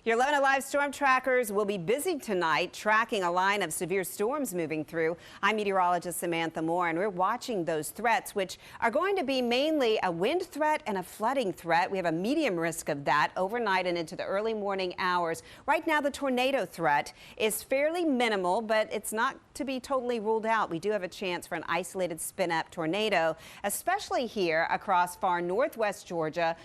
Your 11 Alive storm trackers will be busy tonight tracking a line of severe storms moving through. I'm meteorologist Samantha Moore, and we're watching those threats, which are going to be mainly a wind threat and a flooding threat. We have a medium risk of that overnight and into the early morning hours. Right now, the tornado threat is fairly minimal, but it's not to be totally ruled out. We do have a chance for an isolated spin-up tornado, especially here across far northwest Georgia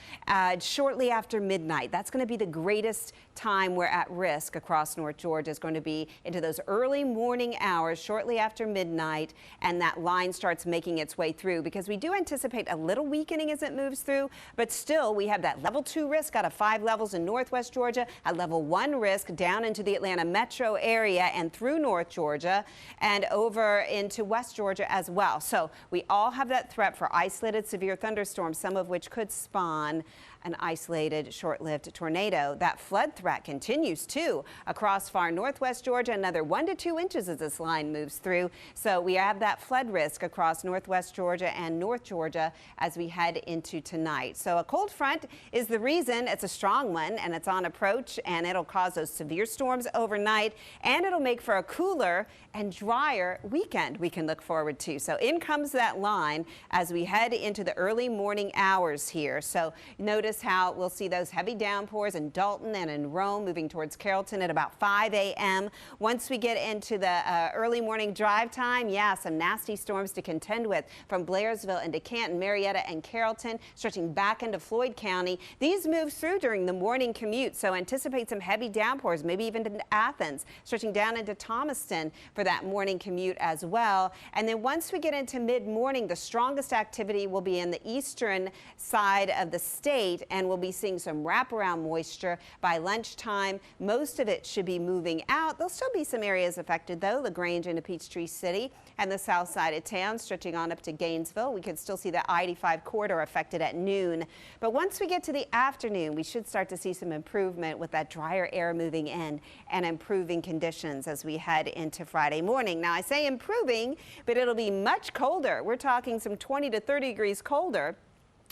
shortly after midnight. That's going to be the greatest time we're at risk across North Georgia. Is going to be into those early morning hours shortly after midnight, and that line starts making its way through because we do anticipate a little weakening as it moves through, but still we have that level 2 risk out of 5 levels in northwest Georgia, a level 1 risk down into the Atlanta metro area and through North Georgia and over into West Georgia as well. So we all have that threat for isolated severe thunderstorms, some of which could spawn an isolated short-lived tornado. That flood threat continues too across far northwest Georgia, another 1 to 2 inches as this line moves through. So we have that flood risk across northwest Georgia and North Georgia as we head into tonight. So a cold front is the reason. It's a strong one and it's on approach, and it'll cause those severe storms overnight, and it'll make for a cooler and drier weekend we can look forward to. So in comes that line as we head into the early morning hours here. So notice how we'll see those heavy downpours in Dalton and in Rome moving towards Carrollton at about 5 a.m. Once we get into the early morning drive time, yeah, some nasty storms to contend with from Blairsville into Canton, Marietta, and Carrollton, stretching back into Floyd County. These move through during the morning commute, so anticipate some heavy downpours, maybe even into Athens, stretching down into Thomaston for that morning commute as well. And then once we get into mid-morning, the strongest activity will be in the eastern side of the state, and we'll be seeing some wraparound moisture by lunchtime. Most of it should be moving out. There'll still be some areas affected, though. LaGrange into Peachtree City and the south side of town, stretching on up to Gainesville. We could still see the I-85 corridor affected at noon. But once we get to the afternoon, we should start to see some improvement with that drier air moving in and improving conditions as we head into Friday morning. Now, I say improving, but it'll be much colder. We're talking some 20 to 30 degrees colder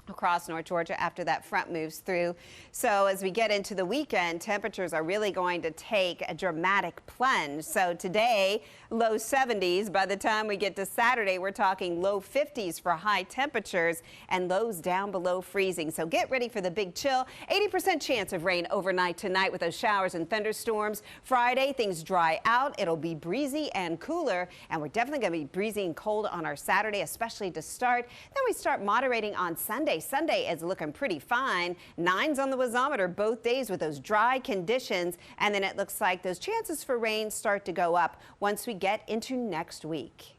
across North Georgia after that front moves through. So as we get into the weekend, temperatures are really going to take a dramatic plunge. So today, low 70s. By the time we get to Saturday, we're talking low 50s for high temperatures and lows down below freezing. So get ready for the big chill. 80% chance of rain overnight tonight with those showers and thunderstorms. Friday, things dry out. It'll be breezy and cooler, and we're definitely going to be breezy and cold on our Saturday, especially to start. Then we start moderating on Sunday. Sunday is looking pretty fine. 9s on the wazometer both days with those dry conditions, and then it looks like those chances for rain start to go up once we get into next week.